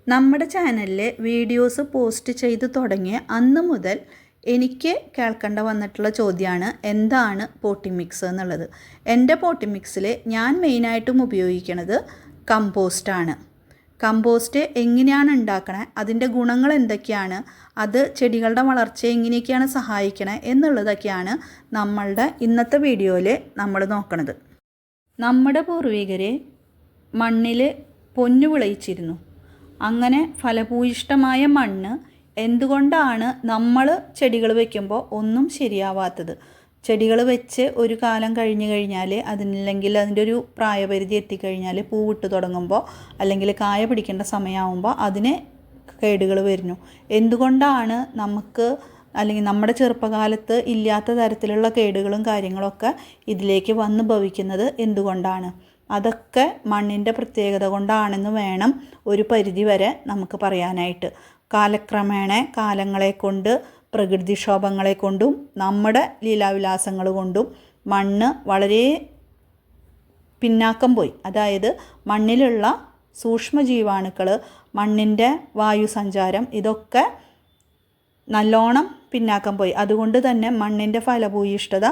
നമ്മുടെ ചാനലിൽ videos post ചെയ്ത് തുടങ്ങിയ അന്ന് മുതൽ എനിക്ക് കേൾക്കേണ്ട വന്നിട്ടുള്ള ചോദ്യമാണ് എന്താണ് പോട്ടിംഗ് മിക്സ് എന്നുള്ളത്. എൻ്റെ പോട്ടിംഗ് മിക്സിൽ ഞാൻ മെയിനായിട്ടും ഉപയോഗിക്കുന്നത് കമ്പോസ്റ്റാണ്. കമ്പോസ്റ്റ് എങ്ങനെയാണ് ഉണ്ടാക്കണേ, അതിൻ്റെ ഗുണങ്ങൾ എന്തൊക്കെയാണ്, അത് ചെടികളുടെ വളർച്ചയെ എങ്ങനെയൊക്കെയാണ് സഹായിക്കണേ എന്നുള്ളതൊക്കെയാണ് നമ്മളുടെ ഇന്നത്തെ വീഡിയോയിൽ നമ്മൾ നോക്കണത്. നമ്മുടെ പൂർവികർ മണ്ണിൽ പൊന്നു വിളയിച്ചിരുന്നു. അങ്ങനെ ഫലഭൂയിഷ്ടമായ മണ്ണ് എന്തുകൊണ്ടാണ് നമ്മൾ ചെടികൾ വയ്ക്കുമ്പോൾ ഒന്നും ശരിയാവാത്തത്? ചെടികൾ വെച്ച് ഒരു കാലം കഴിഞ്ഞ് കഴിഞ്ഞാൽ അതില്ലെങ്കിൽ അതിൻ്റെ ഒരു പ്രായപരിധി എത്തിക്കഴിഞ്ഞാൽ പൂവിട്ട് തുടങ്ങുമ്പോൾ അല്ലെങ്കിൽ കായ പിടിക്കേണ്ട സമയമാകുമ്പോൾ അതിന് കേടുകൾ വരുന്നു. എന്തുകൊണ്ടാണ് നമുക്ക് അല്ലെങ്കിൽ നമ്മുടെ ചെറുപ്പകാലത്ത് ഇല്ലാത്ത തരത്തിലുള്ള കേടുകളും കാര്യങ്ങളൊക്കെ ഇതിലേക്ക് വന്ന് ഭവിക്കുന്നത് എന്തുകൊണ്ടാണ്? അതൊക്കെ മണ്ണിൻ്റെ പ്രത്യേകത കൊണ്ടാണെന്ന് വേണം ഒരു പരിധി വരെ നമുക്ക് പറയാനായിട്ട്. കാലക്രമേണ കാലങ്ങളെ കൊണ്ട് പ്രകൃതിക്ഷോഭങ്ങളെ കൊണ്ടും നമ്മുടെ ലീലാവിലാസങ്ങൾ കൊണ്ടും മണ്ണ് വളരെ പിന്നാക്കം പോയി. അതായത് മണ്ണിലുള്ള സൂക്ഷ്മജീവാണുക്കൾ, മണ്ണിൻ്റെ വായുസഞ്ചാരം ഇതൊക്കെ നല്ലോണം പിന്നാക്കം പോയി. അതുകൊണ്ട് തന്നെ മണ്ണിൻ്റെ ഫലഭൂയിഷ്ഠത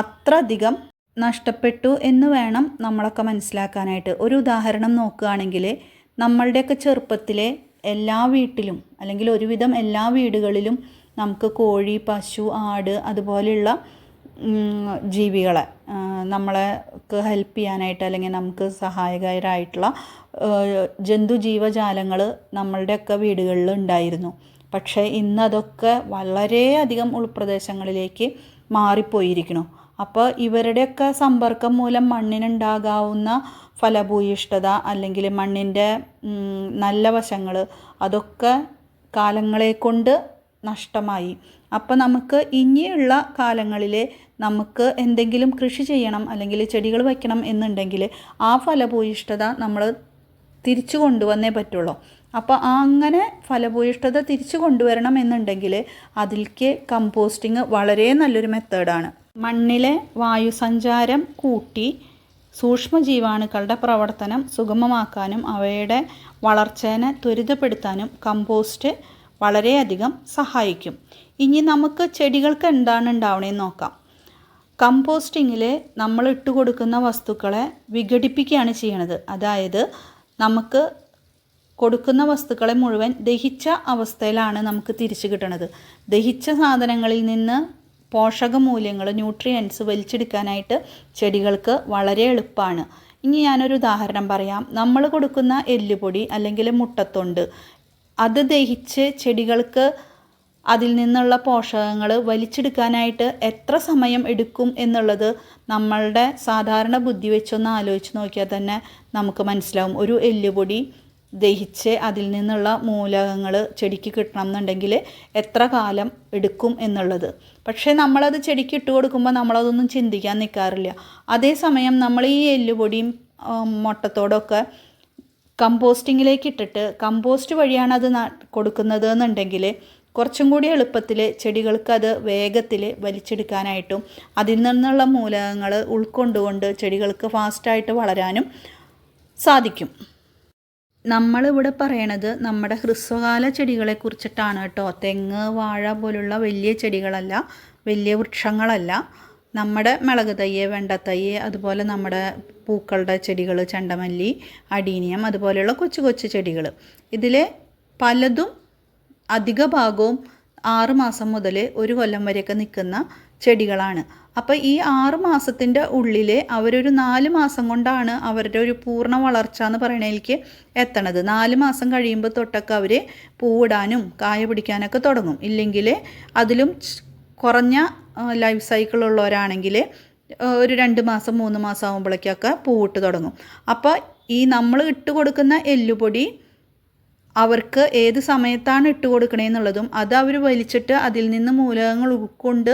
അത്ര അധികം നഷ്ടപ്പെട്ടു എന്ന് വേണം നമ്മളൊക്കെ മനസ്സിലാക്കാനായിട്ട്. ഒരു ഉദാഹരണം നോക്കുകയാണെങ്കിൽ നമ്മളുടെയൊക്കെ ചെറുപ്പത്തിലെ എല്ലാ വീട്ടിലും അല്ലെങ്കിൽ ഒരുവിധം എല്ലാ വീടുകളിലും നമുക്ക് കോഴി, പശു, ആട് അതുപോലെയുള്ള ജീവികളെ നമ്മളെക്ക് ഹെൽപ്പ് ചെയ്യാനായിട്ട് അല്ലെങ്കിൽ നമുക്ക് സഹായകരായിട്ടുള്ള ജന്തുജീവജാലങ്ങൾ നമ്മളുടെയൊക്കെ വീടുകളിൽ ഉണ്ടായിരുന്നു. പക്ഷേ ഇന്നതൊക്കെ വളരെയധികം ഉൾപ്രദേശങ്ങളിലേക്ക് മാറിപ്പോയിരിക്കുന്നു. അപ്പോൾ ഇവരുടെയൊക്കെ സമ്പർക്കം മൂലം മണ്ണിനുണ്ടാകാവുന്ന ഫലഭൂയിഷ്ഠത അല്ലെങ്കിൽ മണ്ണിൻ്റെ നല്ല വശങ്ങൾ അതൊക്കെ കാലങ്ങളെ കൊണ്ട് നഷ്ടമായി. അപ്പോൾ നമുക്ക് ഇനിയുള്ള കാലങ്ങളിൽ നമുക്ക് എന്തെങ്കിലും കൃഷി ചെയ്യണം അല്ലെങ്കിൽ ചെടികൾ വയ്ക്കണം എന്നുണ്ടെങ്കിൽ ആ ഫലഭൂയിഷ്ഠത നമ്മൾ തിരിച്ചു കൊണ്ടുവന്നേ പറ്റുള്ളൂ. അപ്പോൾ അങ്ങനെ ഫലഭൂയിഷ്ഠത തിരിച്ചു കൊണ്ടുവരണം എന്നുണ്ടെങ്കിൽ അതിലേക്ക് കമ്പോസ്റ്റിങ് വളരെ നല്ലൊരു മെത്തേഡാണ്. മണ്ണിലെ വായുസഞ്ചാരം കൂട്ടി സൂക്ഷ്മജീവാണുക്കളുടെ പ്രവർത്തനം സുഗമമാക്കാനും അവയുടെ വളർച്ചയെ ത്വരിതപ്പെടുത്താനും കമ്പോസ്റ്റ് വളരെയധികം സഹായിക്കും. ഇനി നമുക്ക് ചെടികൾക്ക് എന്താണ് ഉണ്ടാവണേന്ന് നോക്കാം. കമ്പോസ്റ്റിങ്ങിൽ നമ്മൾ ഇട്ട് കൊടുക്കുന്ന വസ്തുക്കളെ വിഘടിപ്പിക്കുകയാണ് ചെയ്യണത്. അതായത് നമുക്ക് കൊടുക്കുന്ന വസ്തുക്കളെ മുഴുവൻ ദഹിച്ച അവസ്ഥയിലാണ് നമുക്ക് തിരിച്ചു കിട്ടണത്. ദഹിച്ച സാധനങ്ങളിൽ നിന്ന് പോഷകമൂല്യങ്ങൾ, ന്യൂട്രിയൻസ് വലിച്ചെടുക്കാനായിട്ട് ചെടികൾക്ക് വളരെ എളുപ്പമാണ്. ഇനി ഞാനൊരു ഉദാഹരണം പറയാം. നമ്മൾ കൊടുക്കുന്ന എല്ലുപൊടി അല്ലെങ്കിൽ മുട്ടത്തൊണ്ട് അത് ദഹിച്ച് ചെടികൾക്ക് അതിൽ നിന്നുള്ള പോഷകങ്ങൾ വലിച്ചെടുക്കാനായിട്ട് എത്ര സമയം എടുക്കും എന്നുള്ളത് നമ്മളുടെ സാധാരണ ബുദ്ധി വെച്ചൊന്ന് ആലോചിച്ച് നോക്കിയാൽ തന്നെ നമുക്ക് മനസ്സിലാവും. ഒരു എല്ലുപൊടി ദഹിച്ച് അതിൽ നിന്നുള്ള മൂലകങ്ങൾ ചെടിക്ക് കിട്ടണം എന്നുണ്ടെങ്കിൽ എത്ര കാലം എടുക്കും എന്നുള്ളത്. പക്ഷേ നമ്മളത് ചെടിക്ക് ഇട്ട് കൊടുക്കുമ്പോൾ നമ്മളതൊന്നും ചിന്തിക്കാൻ നിൽക്കാറില്ല. അതേസമയം നമ്മൾ ഈ എല്ലുപൊടിയും മുട്ടത്തോടൊക്കെ കമ്പോസ്റ്റിങ്ങിലേക്ക് ഇട്ടിട്ട് കമ്പോസ്റ്റ് വഴിയാണ് അത് കൊടുക്കുന്നത് എന്നുണ്ടെങ്കിൽ കുറച്ചും കൂടി എളുപ്പത്തിൽ ചെടികൾക്ക് അത് വേഗത്തിൽ വലിച്ചെടുക്കാനായിട്ടും അതിൽ നിന്നുള്ള മൂലകങ്ങൾ ഉൾക്കൊണ്ടുകൊണ്ട് ചെടികൾക്ക് ഫാസ്റ്റായിട്ട് വളരാനും സാധിക്കും. നമ്മളിവിടെ പറയണത് നമ്മുടെ ഹ്രസ്വകാല ചെടികളെ കുറിച്ചിട്ടാണ് കേട്ടോ. തെങ്ങ്, വാഴ പോലുള്ള വലിയ ചെടികളല്ല, വലിയ വൃക്ഷങ്ങളല്ല. നമ്മുടെ മുളക് തയ്യ്, വെണ്ടത്തയ്യ്, അതുപോലെ നമ്മുടെ പൂക്കളുടെ ചെടികൾ, ചെണ്ടമല്ലി, അടീനിയം അതുപോലെയുള്ള കൊച്ചു കൊച്ചു ചെടികൾ. ഇതിൽ പലതും അധിക ഭാഗവും 6 മാസം മുതൽ 1 കൊല്ലം വരെയൊക്കെ നിൽക്കുന്ന ചെടികളാണ്. അപ്പോൾ ഈ 6 മാസത്തിൻ്റെ ഉള്ളിൽ അവരൊരു 4 മാസം കൊണ്ടാണ് അവരുടെ ഒരു പൂർണ്ണ വളർച്ച എന്ന് പറയുന്നതിലേക്ക് എത്തണത്. 4 മാസം കഴിയുമ്പോൾ തൊട്ടൊക്കെ അവർ പൂവിടാനും കായ പിടിക്കാനൊക്കെ തുടങ്ങും. ഇല്ലെങ്കിൽ അതിലും കുറഞ്ഞ ലൈഫ് സൈക്കിളുള്ളവരാണെങ്കിൽ ഒരു 2 മാസം 3 മാസം ആകുമ്പോഴേക്കൊക്കെ പൂവിട്ട് തുടങ്ങും. അപ്പോൾ ഈ നമ്മൾ ഇട്ട് കൊടുക്കുന്ന എല്ലുപൊടി അവർക്ക് ഏത് സമയത്താണ് ഇട്ട് കൊടുക്കണേന്നുള്ളതും അത് അവർ വലിച്ചിട്ട് അതിൽ നിന്ന് മൂലകങ്ങൾ ഉൾക്കൊണ്ട്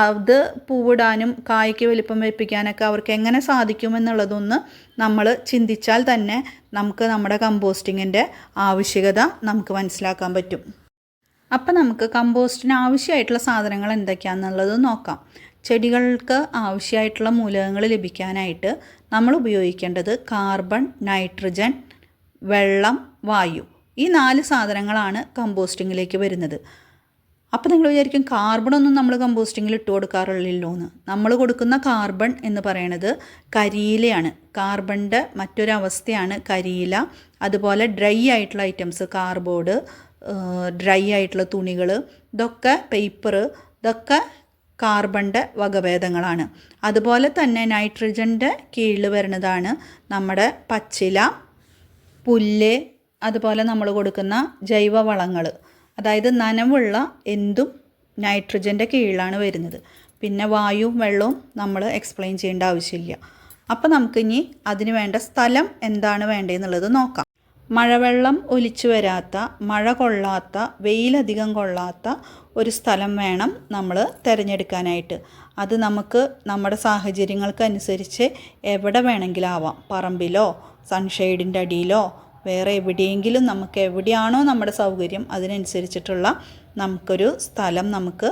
അത് പൂവിടാനും കായ്ക്ക് വലിപ്പം വെപ്പിക്കാനൊക്കെ അവർക്ക് എങ്ങനെ സാധിക്കുമെന്നുള്ളതൊന്ന് നമ്മൾ ചിന്തിച്ചാൽ തന്നെ നമുക്ക് നമ്മുടെ കമ്പോസ്റ്റിങ്ങിൻ്റെ ആവശ്യകത നമുക്ക് മനസ്സിലാക്കാൻ പറ്റും. അപ്പം നമുക്ക് കമ്പോസ്റ്റിന് ആവശ്യമായിട്ടുള്ള സാധനങ്ങൾ എന്തൊക്കെയാണെന്നുള്ളത് നോക്കാം. ചെടികൾക്ക് ആവശ്യമായിട്ടുള്ള മൂലകങ്ങൾ ലഭിക്കാനായിട്ട് നമ്മൾ ഉപയോഗിക്കേണ്ടത് കാർബൺ, നൈട്രജൻ, വെള്ളം, വായു ഈ 4 സാധനങ്ങളാണ് കമ്പോസ്റ്റിങ്ങിലേക്ക് വരുന്നത്. അപ്പോൾ നിങ്ങൾ വിചാരിക്കും കാർബണൊന്നും നമ്മൾ കമ്പോസ്റ്റിങ്ങിൽ ഇട്ട് കൊടുക്കാറില്ലല്ലോ എന്ന്. നമ്മൾ കൊടുക്കുന്ന കാർബൺ എന്ന് പറയുന്നത് കരിയിലയാണ്. കാർബണിൻ്റെ മറ്റൊരവസ്ഥയാണ് കരിയില. അതുപോലെ ഡ്രൈ ആയിട്ടുള്ള ഐറ്റംസ്, കാർഡ്ബോർഡ്, ഡ്രൈ ആയിട്ടുള്ള തുണികൾ, ഇതൊക്കെ പേപ്പർ, ഇതൊക്കെ കാർബണിൻ്റെ വകഭേദങ്ങളാണ്. അതുപോലെ തന്നെ നൈട്രജൻ്റെ കീഴിൽ വരുന്നതാണ് നമ്മുടെ പച്ചില, പുല്ല്, അതുപോലെ നമ്മൾ കൊടുക്കുന്ന ജൈവവളങ്ങൾ. അതായത് നനവുള്ള എന്തും നൈട്രജൻ്റെ കീഴിലാണ് വരുന്നത്. പിന്നെ വായുവും വെള്ളവും നമ്മൾ എക്സ്പ്ലെയിൻ ചെയ്യേണ്ട ആവശ്യമില്ല. അപ്പോൾ നമുക്കിനി അതിന് വേണ്ട സ്ഥലം എന്താണ് വേണ്ടതെന്നുള്ളത് നോക്കാം. മഴവെള്ളം ഒലിച്ചു വരാത്ത, മഴ കൊള്ളാത്ത, വെയിലധികം കൊള്ളാത്ത ഒരു സ്ഥലം വേണം നമ്മൾ തിരഞ്ഞെടുക്കാനായിട്ട്. അത് നമുക്ക് നമ്മുടെ സാഹചര്യങ്ങൾക്കനുസരിച്ച് എവിടെ വേണമെങ്കിലും ആവാം. പറമ്പിലോ സൺഷെയ്ഡിൻ്റെ അടിയിലോ വേറെ എവിടെയെങ്കിലും നമുക്ക് എവിടെയാണോ നമ്മുടെ സൗകര്യം അതിനനുസരിച്ചിട്ടുള്ള നമുക്കൊരു സ്ഥലം നമുക്ക്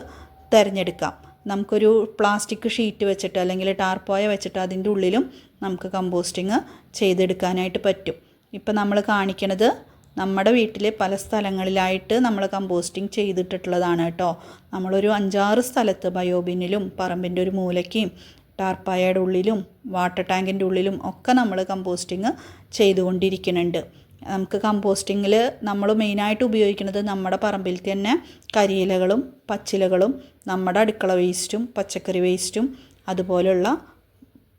തിരഞ്ഞെടുക്കാം. നമുക്കൊരു പ്ലാസ്റ്റിക് ഷീറ്റ് വെച്ചിട്ട് അല്ലെങ്കിൽ ടാർപ്പോയ വെച്ചിട്ട് അതിൻ്റെ ഉള്ളിലും നമുക്ക് കമ്പോസ്റ്റിങ് ചെയ്തെടുക്കാനായിട്ട് പറ്റും. ഇപ്പം നമ്മൾ കാണിക്കണത് നമ്മുടെ വീട്ടിൽ പല സ്ഥലങ്ങളിലായിട്ട് നമ്മൾ കമ്പോസ്റ്റിങ് ചെയ്തിട്ടുള്ളതാണ് കേട്ടോ. നമ്മളൊരു 5-6 സ്ഥലത്ത് ബയോബിന്നിലും പറമ്പിൻ്റെ ഒരു മൂലയ്ക്കും ടാർപ്പായയുടെ ഉള്ളിലും വാട്ടർ ടാങ്കിൻ്റെ ഉള്ളിലും ഒക്കെ നമ്മൾ കമ്പോസ്റ്റിങ് ചെയ്തുകൊണ്ടിരിക്കുന്നുണ്ട്. നമുക്ക് കമ്പോസ്റ്റിങ്ങിൽ നമ്മൾ മെയിനായിട്ട് ഉപയോഗിക്കുന്നത് നമ്മുടെ പറമ്പിൽ തന്നെ കരിയിലകളും പച്ചിലകളും നമ്മുടെ അടുക്കള വേസ്റ്റും പച്ചക്കറി വേസ്റ്റും അതുപോലുള്ള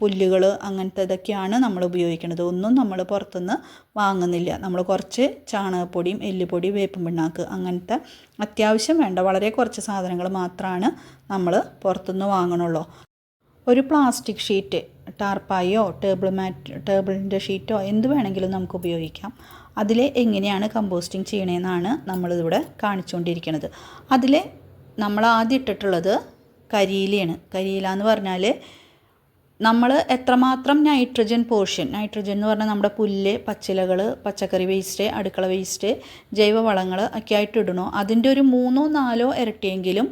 പുല്ലുകൾ അങ്ങനത്തെ ഇതൊക്കെയാണ് നമ്മൾ ഉപയോഗിക്കുന്നത്. ഒന്നും നമ്മൾ പുറത്തുനിന്ന് വാങ്ങുന്നില്ല. നമ്മൾ കുറച്ച് ചാണകപ്പൊടിയും എല്ലുപൊടി വേപ്പും പിണ്ണാക്ക് അങ്ങനത്തെ അത്യാവശ്യം വേണ്ട വളരെ കുറച്ച് സാധനങ്ങൾ മാത്രമാണ് നമ്മൾ പുറത്തുനിന്ന് വാങ്ങണുള്ളൂ. ഒരു പ്ലാസ്റ്റിക് ഷീറ്റ്, ടാർപ്പായോ ടേബിളിൻ്റെ ഷീറ്റോ എന്ത് വേണമെങ്കിലും നമുക്ക് ഉപയോഗിക്കാം. അതിൽ എങ്ങനെയാണ് കമ്പോസ്റ്റിങ് ചെയ്യണമെന്നാണ് നമ്മളിവിടെ കാണിച്ചുകൊണ്ടിരിക്കുന്നത്. അതിൽ നമ്മൾ ആദ്യം ഇട്ടിട്ടുള്ളത് കരിയിലയാണ്. കരിയില എന്ന് പറഞ്ഞാൽ നമ്മൾ എത്രമാത്രം നൈട്രജൻ എന്ന് പറഞ്ഞാൽ നമ്മുടെ പുല്ല്, പച്ചിലകൾ, പച്ചക്കറി വേസ്റ്റ്, അടുക്കള വേസ്റ്റ്, ജൈവവളങ്ങൾ ഒക്കെ ആയിട്ട് ഇടണോ അതിൻ്റെ ഒരു 3-4 ഇരട്ടിയെങ്കിലും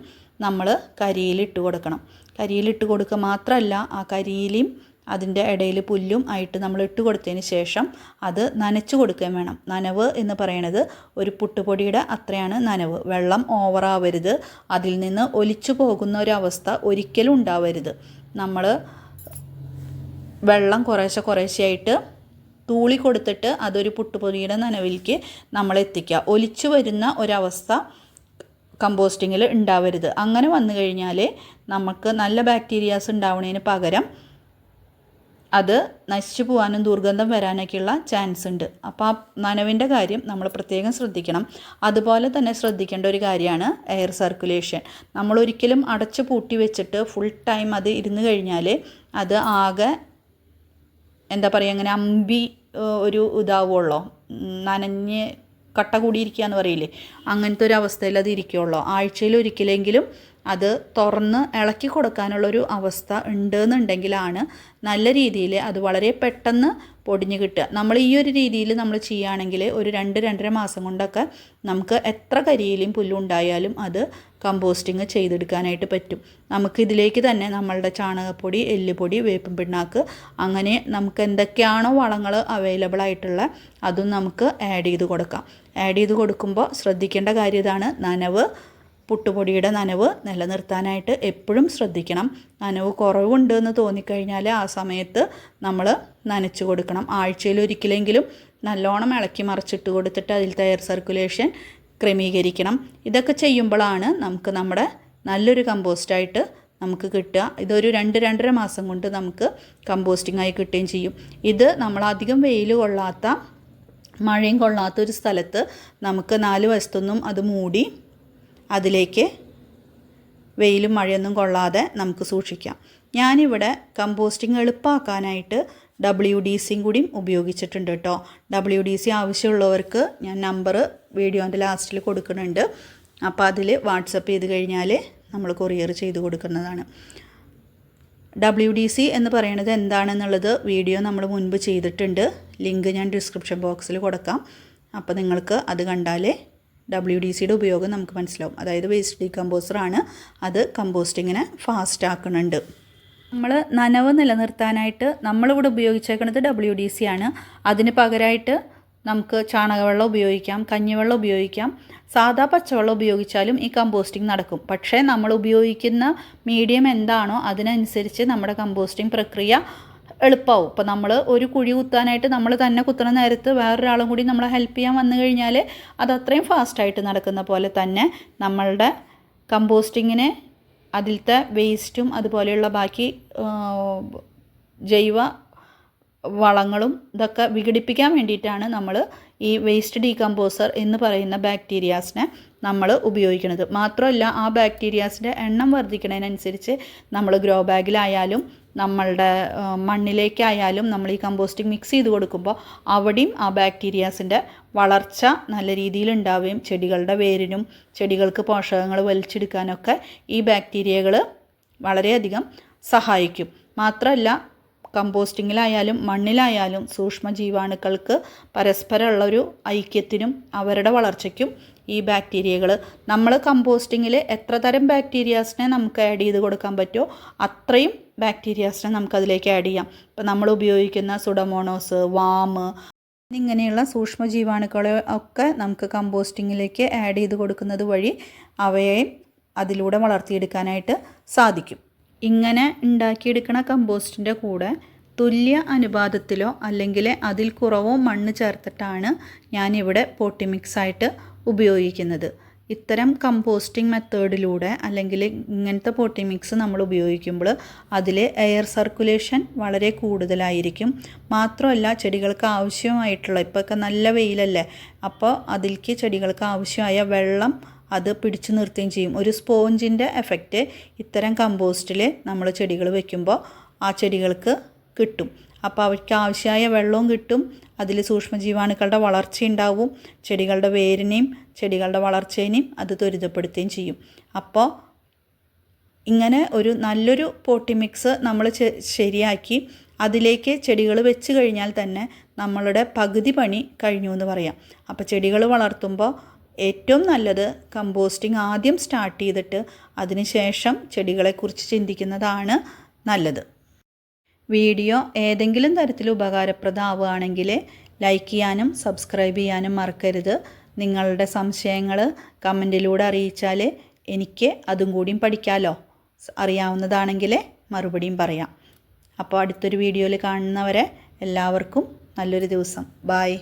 നമ്മൾ കരിയിലിട്ട് കൊടുക്കണം. കരിയിലിട്ട് കൊടുക്കുക മാത്രമല്ല, ആ കരിയിലയും അതിൻ്റെ ഇടയിൽ പുല്ലും ആയിട്ട് നമ്മൾ ഇട്ട് കൊടുത്തതിന് ശേഷം അത് നനച്ച് കൊടുക്കുകയും വേണം. നനവ് എന്ന് പറയുന്നത് ഒരു പുട്ടുപൊടിയുടെ അത്രയാണ് നനവ്. വെള്ളം ഓവറാവരുത്, അതിൽ നിന്ന് ഒലിച്ചു പോകുന്ന ഒരവസ്ഥ ഒരിക്കലും ഉണ്ടാവരുത്. നമ്മൾ വെള്ളം കുറേശ്ശെയായിട്ട് തൂളി കൊടുത്തിട്ട് അതൊരു പുട്ടുപൊടിയുടെ നനവിലേക്ക് നമ്മൾ എത്തിക്കുക. ഒലിച്ചു വരുന്ന ഒരവസ്ഥ കമ്പോസ്റ്റിങ്ങിൽ ഉണ്ടാവരുത്. അങ്ങനെ വന്നു കഴിഞ്ഞാൽ നമുക്ക് നല്ല ബാക്ടീരിയാസ് ഉണ്ടാവുന്നതിന് പകരം അത് നശിച്ചു പോകാനും ദുർഗന്ധം വരാനൊക്കെയുള്ള ചാൻസ് ഉണ്ട്. അപ്പോൾ ആ നനവിൻ്റെ കാര്യം നമ്മൾ പ്രത്യേകം ശ്രദ്ധിക്കണം. അതുപോലെ തന്നെ ശ്രദ്ധിക്കേണ്ട ഒരു കാര്യമാണ് എയർ സർക്കുലേഷൻ. നമ്മളൊരിക്കലും അടച്ചു പൂട്ടി വെച്ചിട്ട് ഫുൾ ടൈം അത് ഇരുന്ന് കഴിഞ്ഞാൽ അത് ആകെ എന്താ പറയുക, അങ്ങനെ അമ്പി ഒരു ഇതാവുള്ളൂ, നനഞ്ഞ് കട്ട കൂടിയിരിക്കുക എന്ന് പറയില്ലേ, അങ്ങനത്തെ ഒരു അവസ്ഥയിൽ അത് ഇരിക്കുകയുള്ളൂ. ആഴ്ചയിൽ ഒരിക്കലെങ്കിലും അത് തുറന്ന് ഇളക്കി കൊടുക്കാനുള്ളൊരു അവസ്ഥ ഉണ്ടെന്നുണ്ടെങ്കിലാണ് നല്ല രീതിയിൽ അത് വളരെ പെട്ടെന്ന് പൊടിഞ്ഞ് കിട്ടുക. നമ്മൾ ഈ ഒരു രീതിയിൽ നമ്മൾ ചെയ്യുകയാണെങ്കിൽ ഒരു 2-2.5 മാസം കൊണ്ടൊക്കെ നമുക്ക് എത്ര കരിയിലും പുല്ലുണ്ടായാലും അത് കമ്പോസ്റ്റിങ് ചെയ്തെടുക്കാനായിട്ട് പറ്റും. നമുക്കിതിലേക്ക് തന്നെ നമ്മളുടെ ചാണകപ്പൊടി, എല്ലുപൊടി, വേപ്പും പിണ്ണാക്ക് അങ്ങനെ നമുക്ക് എന്തൊക്കെയാണോ വളങ്ങൾ അവൈലബിൾ ആയിട്ടുള്ള അതും നമുക്ക് ആഡ് ചെയ്ത് കൊടുക്കാം. ആഡ് ചെയ്ത് കൊടുക്കുമ്പോൾ ശ്രദ്ധിക്കേണ്ട കാര്യം ഇതാണ്, നനവ്, പുട്ടുപൊടിയുടെ നനവ് നിലനിർത്താനായിട്ട് എപ്പോഴും ശ്രദ്ധിക്കണം. നനവ് കുറവുണ്ട് എന്ന് തോന്നിക്കഴിഞ്ഞാൽ ആ സമയത്ത് നമ്മൾ നനച്ചു കൊടുക്കണം. ആഴ്ചയിൽ ഒരിക്കലെങ്കിലും നല്ലോണം ഇളക്കി മറിച്ചിട്ട് കൊടുത്തിട്ട് അതിലത്തെ എയർ സർക്കുലേഷൻ ക്രമീകരിക്കണം. ഇതൊക്കെ ചെയ്യുമ്പോഴാണ് നമുക്ക് നമ്മുടെ നല്ലൊരു കമ്പോസ്റ്റായിട്ട് നമുക്ക് കിട്ടുക. ഇതൊരു 2-2.5 മാസം കൊണ്ട് നമുക്ക് കമ്പോസ്റ്റിംഗായി കിട്ടുകയും ചെയ്യും. ഇത് നമ്മളധികം വെയിൽ കൊള്ളാത്ത മഴയും കൊള്ളാത്ത ഒരു സ്ഥലത്ത് നമുക്ക് 4 വശത്തൊന്നും അത് മൂടി അതിലേക്ക് വെയിലും മഴയൊന്നും കൊള്ളാതെ നമുക്ക് സൂക്ഷിക്കാം. ഞാനിവിടെ കമ്പോസ്റ്റിംഗ് എളുപ്പമാക്കാനായിട്ട് WDC കൂടിയും ഉപയോഗിച്ചിട്ടുണ്ട് കേട്ടോ. WDC ആവശ്യമുള്ളവർക്ക് ഞാൻ നമ്പർ വീഡിയോൻ്റെ ലാസ്റ്റിൽ കൊടുക്കുന്നുണ്ട്. അപ്പോൾ അതിൽ വാട്സപ്പ് ചെയ്ത് കഴിഞ്ഞാൽ നമ്മൾ കൊറിയർ ചെയ്ത് കൊടുക്കുന്നതാണ്. WDC എന്ന് പറയുന്നത് എന്താണെന്നുള്ളത് വീഡിയോ നമ്മൾ മുൻപ് ചെയ്തിട്ടുണ്ട്. ലിങ്ക് ഞാൻ ഡിസ്ക്രിപ്ഷൻ ബോക്സിൽ കൊടുക്കാം. അപ്പോൾ നിങ്ങൾക്ക് അത് കണ്ടാലേ WDCയുടെ ഉപയോഗം നമുക്ക് മനസ്സിലാവും. അതായത് വേസ്റ്റ് ഡീകമ്പോസറാണ്, അത് കമ്പോസ്റ്റിങ്ങിനെ ഫാസ്റ്റ് ആക്കുന്നുണ്ട്. നമ്മൾ നനവ് നിലനിർത്താനായിട്ട് നമ്മളിവിടെ ഉപയോഗിച്ചേക്കുന്നത് WDC ആണ്. അതിന് പകരമായിട്ട് നമുക്ക് ചാണകവെള്ളം ഉപയോഗിക്കാം, കഞ്ഞിവെള്ളം ഉപയോഗിക്കാം, സാധാ പച്ചവെള്ളം ഉപയോഗിച്ചാലും ഈ കമ്പോസ്റ്റിംഗ് നടക്കും. പക്ഷേ നമ്മൾ ഉപയോഗിക്കുന്ന മീഡിയം എന്താണോ അതിനനുസരിച്ച് നമ്മുടെ കമ്പോസ്റ്റിംഗ് പ്രക്രിയ എളുപ്പമാവും. ഇപ്പോൾ നമ്മൾ ഒരു കുഴി കുത്താനായിട്ട് നമ്മൾ തന്നെ കുത്തുന്ന നേരത്ത് വേറൊരാളും കൂടി നമ്മളെ ഹെൽപ്പ് ചെയ്യാൻ വന്നു കഴിഞ്ഞാൽ അത് അത്രയും ഫാസ്റ്റായിട്ട് നടക്കുന്ന പോലെ തന്നെ നമ്മളുടെ കമ്പോസ്റ്റിങ്ങിന് അതിലത്തെ വേസ്റ്റും അതുപോലെയുള്ള ബാക്കി ജൈവ വളങ്ങളും ഇതൊക്കെ വിഘടിപ്പിക്കാൻ വേണ്ടിയിട്ടാണ് നമ്മൾ ഈ വേസ്റ്റ് ഡീകമ്പോസർ എന്ന് പറയുന്ന ബാക്ടീരിയാസിനെ നമ്മൾ ഉപയോഗിക്കുന്നത്. മാത്രമല്ല ആ ബാക്ടീരിയാസിൻ്റെ എണ്ണം വർദ്ധിക്കുന്നതിനനുസരിച്ച് നമ്മൾ ഗ്രോ ബാഗിലായാലും നമ്മളുടെ മണ്ണിലേക്കായാലും നമ്മൾ ഈ കമ്പോസ്റ്റിംഗ് മിക്സ് ചെയ്ത് കൊടുക്കുമ്പോൾ അവിടെയും ആ ബാക്ടീരിയാസിൻ്റെ വളർച്ച നല്ല രീതിയിൽ ഉണ്ടാവുകയും ചെടികളുടെ വേരിനും ചെടികൾക്ക് പോഷകങ്ങൾ വലിച്ചെടുക്കാനൊക്കെ ഈ ബാക്ടീരിയകൾ വളരെയധികം സഹായിക്കും. മാത്രമല്ല കമ്പോസ്റ്റിങ്ങിലായാലും മണ്ണിലായാലും സൂക്ഷ്മജീവാണുക്കൾക്ക് പരസ്പരമുള്ളൊരു ഐക്യത്തിനും അവരുടെ വളർച്ചയ്ക്കും ഈ ബാക്ടീരിയകൾ നമ്മൾ കമ്പോസ്റ്റിങ്ങിൽ എത്ര തരം ബാക്ടീരിയാസിനെ നമുക്ക് ആഡ് ചെയ്ത് കൊടുക്കാൻ പറ്റുമോ അത്രയും ബാക്ടീരിയാസിനെ നമുക്കതിലേക്ക് ആഡ് ചെയ്യാം. ഇപ്പോൾ നമ്മൾ ഉപയോഗിക്കുന്ന സുഡോമോണോസ്, വാമ് ഇങ്ങനെയുള്ള സൂക്ഷ്മജീവാണുക്കളെ ഒക്കെ നമുക്ക് കമ്പോസ്റ്റിങ്ങിലേക്ക് ആഡ് ചെയ്ത് കൊടുക്കുന്നത് വഴി അവയെ അതിലൂടെ വളർത്തിയെടുക്കാനായിട്ട് സാധിക്കും. ഇങ്ങനെ ഉണ്ടാക്കിയെടുക്കുന്ന കമ്പോസ്റ്റിൻ്റെ കൂടെ തുല്യ അനുപാതത്തിലോ അല്ലെങ്കിൽ അതിൽ കുറവോ മണ്ണ് ചേർത്തിട്ടാണ് ഞാനിവിടെ പോട്ടി മിക്സായിട്ട് ഉപയോഗിക്കുന്നത്. ഇത്തരം കമ്പോസ്റ്റിംഗ് മെത്തേഡിലൂടെ അല്ലെങ്കിൽ ഇങ്ങനത്തെ പോട്ടി മിക്സ് നമ്മൾ ഉപയോഗിക്കുമ്പോൾ അതിൽ എയർ സർക്കുലേഷൻ വളരെ കൂടുതലായിരിക്കും. മാത്രമല്ല ചെടികൾക്ക് ആവശ്യമായിട്ടുള്ള ഇപ്പോഴൊക്കെ നല്ല വെയിലല്ലേ, അപ്പോൾ അതിലേക്ക് ചെടികൾക്ക് ആവശ്യമായ വെള്ളം അത് പിടിച്ചു നിർത്തുകയും ചെയ്യും. ഒരു സ്പോഞ്ചിൻ്റെ എഫക്റ്റ് ഇത്തരം കമ്പോസ്റ്റിൽ നമ്മൾ ചെടികൾ വെക്കുമ്പോൾ ആ ചെടികൾക്ക് കിട്ടും. അപ്പോൾ അവയ്ക്ക് ആവശ്യമായ വെള്ളവും കിട്ടും, അതിൽ സൂക്ഷ്മജീവാണുക്കളുടെ വളർച്ചയുണ്ടാവും, ചെടികളുടെ വേരിനെയും ചെടികളുടെ വളർച്ചേനെയും അത് ത്വരിതപ്പെടുത്തുകയും ചെയ്യും. അപ്പോൾ ഇങ്ങനെ ഒരു നല്ലൊരു പോട്ടി മിക്സ് നമ്മൾ ശരിയാക്കി അതിലേക്ക് ചെടികൾ വെച്ച് കഴിഞ്ഞാൽ തന്നെ നമ്മളുടെ പകുതി പണി കഴിഞ്ഞു എന്ന് പറയാം. അപ്പോൾ ചെടികൾ വളർത്തുമ്പോൾ ഏറ്റവും നല്ലത് കമ്പോസ്റ്റിംഗ് ആദ്യം സ്റ്റാർട്ട് ചെയ്തിട്ട് അതിന് ശേഷം ചെടികളെക്കുറിച്ച് ചിന്തിക്കുന്നതാണ് നല്ലത്. വീഡിയോ ഏതെങ്കിലും തരത്തിൽ ഉപകാരപ്രദമാവുകയാണെങ്കിൽ ലൈക്ക് ചെയ്യാനും സബ്സ്ക്രൈബ് ചെയ്യാനും മറക്കരുത്. നിങ്ങളുടെ സംശയങ്ങൾ കമൻറ്റിലൂടെ അറിയിച്ചാൽ എനിക്ക് അതും കൂടിയും പഠിക്കാമല്ലോ. അറിയാവുന്നതാണെങ്കിൽ മറുപടിയും പറയാം. അപ്പോൾ അടുത്തൊരു വീഡിയോയിൽ കാണുന്നവരെ എല്ലാവർക്കും നല്ലൊരു ദിവസം. ബായ്.